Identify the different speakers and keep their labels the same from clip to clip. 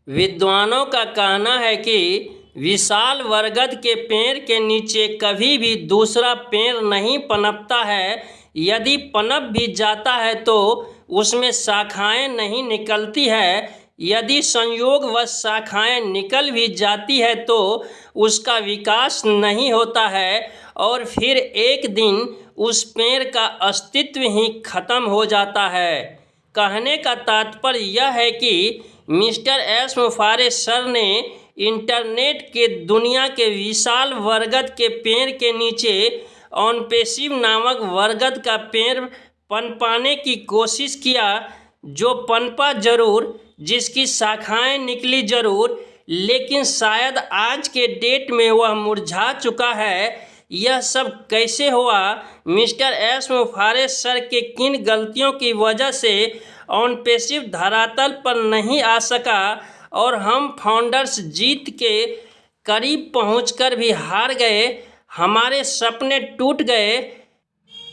Speaker 1: विद्वानों का कहना है कि विशाल बरगद के पेड़ के नीचे कभी भी दूसरा पेड़ नहीं पनपता है। यदि पनप भी जाता है तो उसमें शाखाएं नहीं निकलती है। यदि संयोगवश शाखाएं निकल भी जाती है तो उसका विकास नहीं होता है और फिर एक दिन उस पेड़ का अस्तित्व ही खत्म हो जाता है। कहने का तात्पर्य यह है कि मिस्टर एस मुफारे सर ने इंटरनेट के दुनिया के विशाल बरगद के पेड़ के नीचे ऑनपेसिव नामक बरगद का पेड़ पनपाने की कोशिश किया, जो पनपा जरूर, जिसकी शाखाएं निकली जरूर, लेकिन शायद आज के डेट में वह मुरझा चुका है। यह सब कैसे हुआ? मिस्टर एस मुफारे सर के किन गलतियों की वजह से ऑनपेसिव धरातल पर नहीं आ सका और हम फाउंडर्स जीत के करीब पहुंचकर भी हार गए, हमारे सपने टूट गए।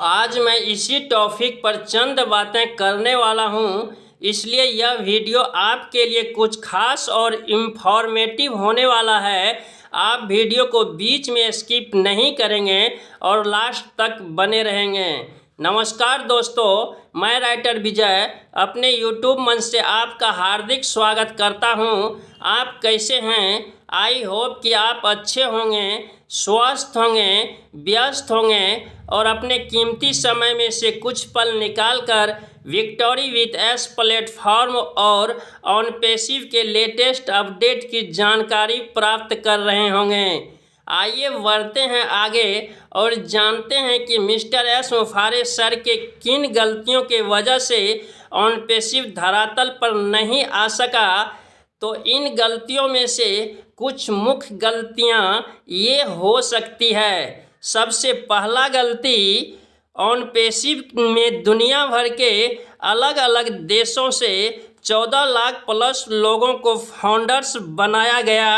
Speaker 1: आज मैं इसी टॉपिक पर चंद बातें करने वाला हूं, इसलिए यह वीडियो आपके लिए कुछ खास और इन्फॉर्मेटिव होने वाला है। आप वीडियो को बीच में स्किप नहीं करेंगे और लास्ट तक बने रहेंगे। नमस्कार दोस्तों, मैं राइटर विजय अपने यूट्यूब मंच से आपका हार्दिक स्वागत करता हूं। आप कैसे हैं? आई होप कि आप अच्छे होंगे, स्वस्थ होंगे, व्यस्त होंगे और अपने कीमती समय में से कुछ पल निकालकर विक्टोरी विथ एस प्लेटफॉर्म और ऑनपेसिव के लेटेस्ट अपडेट की जानकारी प्राप्त कर रहे होंगे। आइए बढ़ते हैं आगे और जानते हैं कि मिस्टर एस मुफारे सर के किन गलतियों के वजह से ऑनपेसिव धरातल पर नहीं आ सका। तो इन गलतियों में से कुछ मुख्य गलतियां ये हो सकती है। सबसे पहला गलती, ऑनपेसिव में दुनिया भर के अलग अलग देशों से 14 लाख प्लस लोगों को फाउंडर्स बनाया गया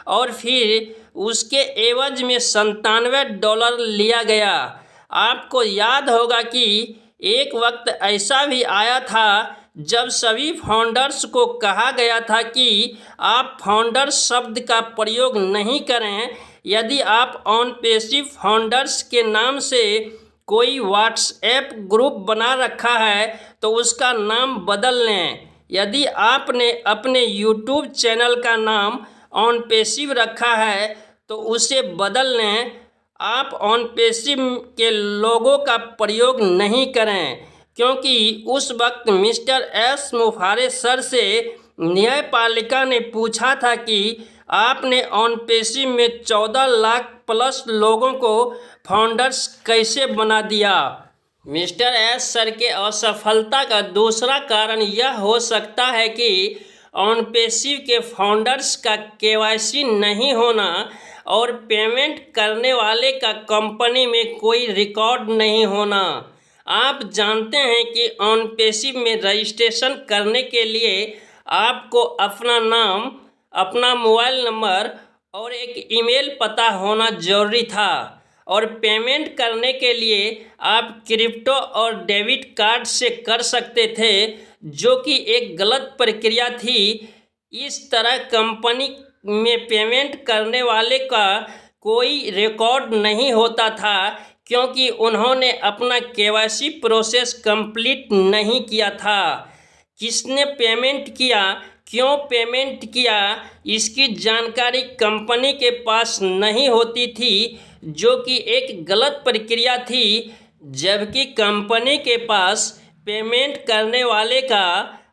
Speaker 1: और फिर उसके एवज में $97 लिया गया। आपको याद होगा कि एक वक्त ऐसा भी आया था जब सभी फाउंडर्स को कहा गया था कि आप फाउंडर शब्द का प्रयोग नहीं करें। यदि आप ऑनपेसिव फाउंडर्स के नाम से कोई व्हाट्सएप ग्रुप बना रखा है तो उसका नाम बदल लें। यदि आपने अपने यूट्यूब चैनल का नाम ऑनपेसिव रखा है तो उसे बदल लें। आप ऑनपेसिव के लोगों का प्रयोग नहीं करें, क्योंकि उस वक्त मिस्टर एस मुफारे सर से न्यायपालिका ने पूछा था कि आपने ऑनपेसिव में 14 लाख प्लस लोगों को फाउंडर्स कैसे बना दिया। मिस्टर एस सर के असफलता का दूसरा कारण यह हो सकता है कि ऑनपेसिव के फाउंडर्स का केवाईसी नहीं होना और पेमेंट करने वाले का कंपनी में कोई रिकॉर्ड नहीं होना। आप जानते हैं कि ऑनपेसिव में रजिस्ट्रेशन करने के लिए आपको अपना नाम, अपना मोबाइल नंबर और एक ईमेल पता होना जरूरी था और पेमेंट करने के लिए आप क्रिप्टो और डेबिट कार्ड से कर सकते थे, जो कि एक गलत प्रक्रिया थी। इस तरह कंपनी में पेमेंट करने वाले का कोई रिकॉर्ड नहीं होता था, क्योंकि उन्होंने अपना केवाईसी प्रोसेस कंप्लीट नहीं किया था। किसने पेमेंट किया, क्यों पेमेंट किया, इसकी जानकारी कंपनी के पास नहीं होती थी, जो कि एक गलत प्रक्रिया थी। जबकि कंपनी के पास पेमेंट करने वाले का,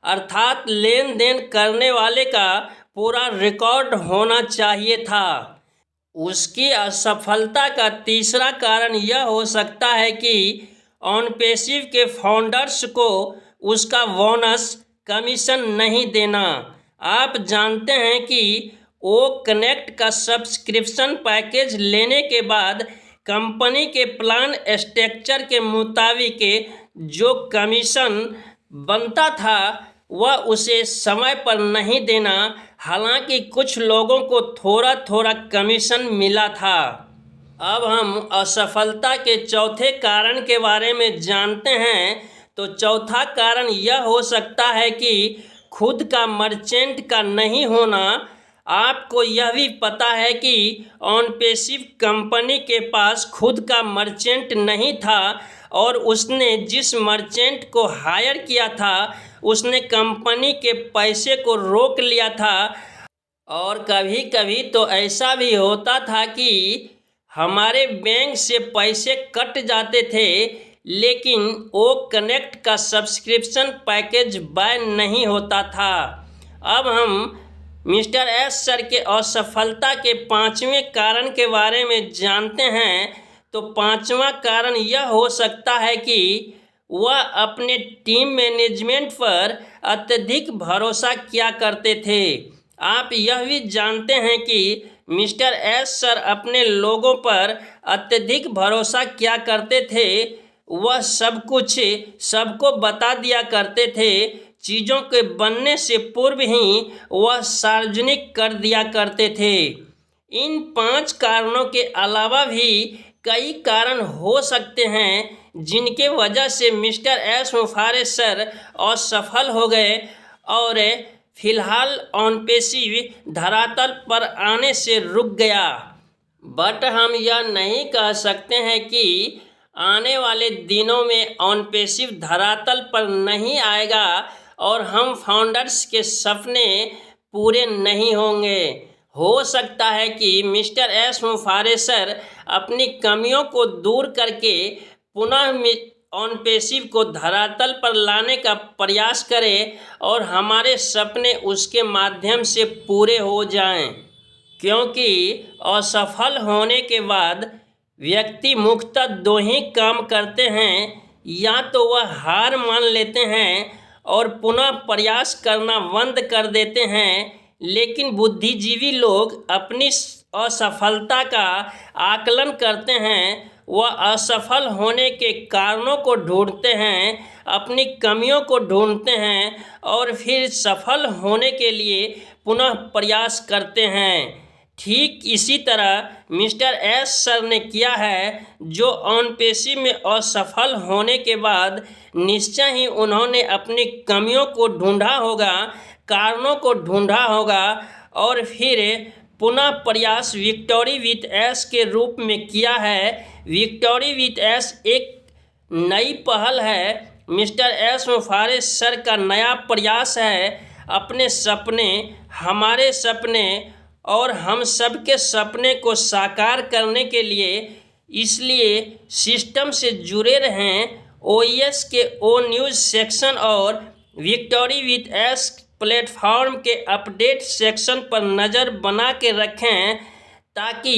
Speaker 1: अर्थात लेन देन करने वाले का पूरा रिकॉर्ड होना चाहिए था। उसकी असफलता का तीसरा कारण यह हो सकता है कि ऑनपेसिव के फाउंडर्स को उसका बोनस कमीशन नहीं देना। आप जानते हैं कि वो कनेक्ट का सब्सक्रिप्शन पैकेज लेने के बाद कंपनी के प्लान स्ट्रक्चर के मुताबिक जो कमीशन बनता था वह उसे समय पर नहीं देना। हालांकि कुछ लोगों को थोड़ा थोड़ा कमीशन मिला था। अब हम असफलता के चौथे कारण के बारे में जानते हैं। तो चौथा कारण यह हो सकता है कि खुद का मर्चेंट का नहीं होना। आपको यह भी पता है कि ऑनपेसिव कंपनी के पास खुद का मर्चेंट नहीं था और उसने जिस मर्चेंट को हायर किया था उसने कंपनी के पैसे को रोक लिया था। और कभी कभी तो ऐसा भी होता था कि हमारे बैंक से पैसे कट जाते थे लेकिन वो कनेक्ट का सब्सक्रिप्शन पैकेज बाय नहीं होता था। अब हम मिस्टर एस सर के असफलता के 5वें कारण के बारे में जानते हैं। तो 5वां कारण यह हो सकता है कि वह अपने टीम मैनेजमेंट पर अत्यधिक भरोसा किया करते थे। आप यह भी जानते हैं कि मिस्टर एस सर अपने लोगों पर अत्यधिक भरोसा किया करते थे। वह सब कुछ सबको बता दिया करते थे। चीज़ों के बनने से पूर्व ही वह सार्वजनिक कर दिया करते थे। इन 5 कारणों के अलावा भी कई कारण हो सकते हैं जिनके वजह से मिस्टर एस मुफारे सर असफल हो गए और फिलहाल ऑनपेसिव धरातल पर आने से रुक गया। बट हम यह नहीं कह सकते हैं कि आने वाले दिनों में ऑनपेसिव धरातल पर नहीं आएगा और हम फाउंडर्स के सपने पूरे नहीं होंगे। हो सकता है कि मिस्टर एस मुफारे सर अपनी कमियों को दूर करके पुनः ऑनपेसिव को धरातल पर लाने का प्रयास करें और हमारे सपने उसके माध्यम से पूरे हो जाएं। क्योंकि असफल होने के बाद व्यक्ति मुख्यतः 2 ही काम करते हैं, या तो वह हार मान लेते हैं और पुनः प्रयास करना बंद कर देते हैं। लेकिन बुद्धिजीवी लोग अपनी असफलता का आकलन करते हैं, वह असफल होने के कारणों को ढूंढते हैं, अपनी कमियों को ढूंढते हैं और फिर सफल होने के लिए पुनः प्रयास करते हैं। ठीक इसी तरह मिस्टर एस सर ने किया है, जो ऑनपेसिव में असफल होने के बाद निश्चय ही उन्होंने अपनी कमियों को ढूंढा होगा, कारणों को ढूंढा होगा और फिर पुनः प्रयास विक्टोरी विथ एस के रूप में किया है। विक्टोरी विथ एस एक नई पहल है। मिस्टर एस मुफारे सर का नया प्रयास है अपने सपने, हमारे सपने और हम सब के सपने को साकार करने के लिए। इसलिए सिस्टम से जुड़े रहें। ओएस के ओ न्यूज़ सेक्शन और विक्टोरी विथ एस प्लेटफॉर्म के अपडेट सेक्शन पर नज़र बना के रखें ताकि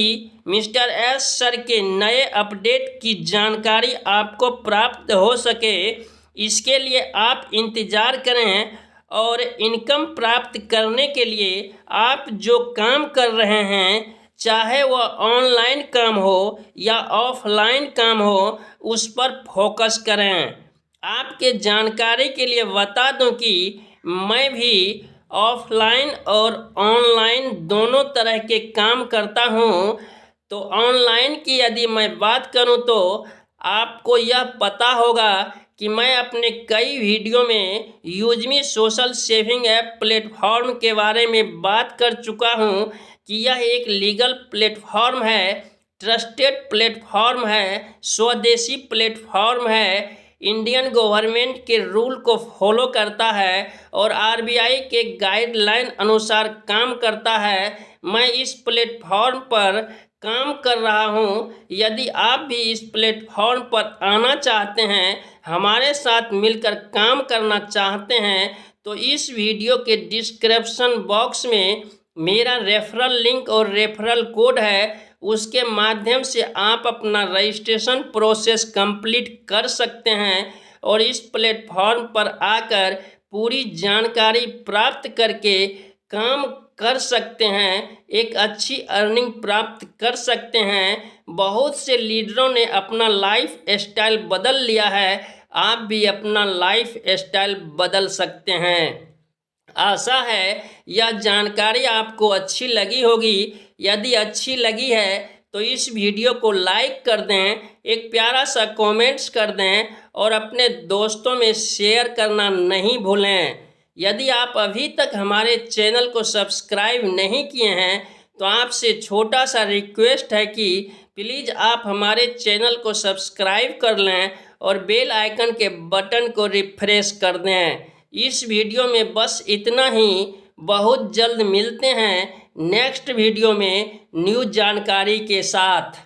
Speaker 1: मिस्टर एस सर के नए अपडेट की जानकारी आपको प्राप्त हो सके। इसके लिए आप इंतज़ार करें और इनकम प्राप्त करने के लिए आप जो काम कर रहे हैं, चाहे वह ऑनलाइन काम हो या ऑफलाइन काम हो, उस पर फोकस करें। आपके जानकारी के लिए बता दूं कि मैं भी ऑफलाइन और ऑनलाइन दोनों तरह के काम करता हूं। तो ऑनलाइन की यदि मैं बात करूं तो आपको यह पता होगा कि मैं अपने कई वीडियो में यूजमी सोशल सेविंग ऐप प्लेटफॉर्म के बारे में बात कर चुका हूं कि यह एक लीगल प्लेटफॉर्म है, ट्रस्टेड प्लेटफॉर्म है, स्वदेशी प्लेटफॉर्म है, इंडियन गवर्नमेंट के रूल को फॉलो करता है और आरबीआई के गाइडलाइन अनुसार काम करता है। मैं इस प्लेटफॉर्म पर काम कर रहा हूं। यदि आप भी इस प्लेटफॉर्म पर आना चाहते हैं, हमारे साथ मिलकर काम करना चाहते हैं, तो इस वीडियो के डिस्क्रिप्शन बॉक्स में मेरा रेफरल लिंक और रेफरल कोड है। उसके माध्यम से आप अपना रजिस्ट्रेशन प्रोसेस कंप्लीट कर सकते हैं और इस प्लेटफॉर्म पर आकर पूरी जानकारी प्राप्त करके काम कर सकते हैं, एक अच्छी अर्निंग प्राप्त कर सकते हैं। बहुत से लीडरों ने अपना लाइफ स्टाइल बदल लिया है, आप भी अपना लाइफ स्टाइल बदल सकते हैं। आशा है यह जानकारी आपको अच्छी लगी होगी। यदि अच्छी लगी है तो इस वीडियो को लाइक कर दें, एक प्यारा सा कमेंट्स कर दें और अपने दोस्तों में शेयर करना नहीं भूलें। यदि आप अभी तक हमारे चैनल को सब्सक्राइब नहीं किए हैं तो आपसे छोटा सा रिक्वेस्ट है कि प्लीज़ आप हमारे चैनल को सब्सक्राइब कर लें और बेल आइकन के बटन को रिफ्रेश कर दें। इस वीडियो में बस इतना ही। बहुत जल्द मिलते हैं नेक्स्ट वीडियो में न्यू जानकारी के साथ।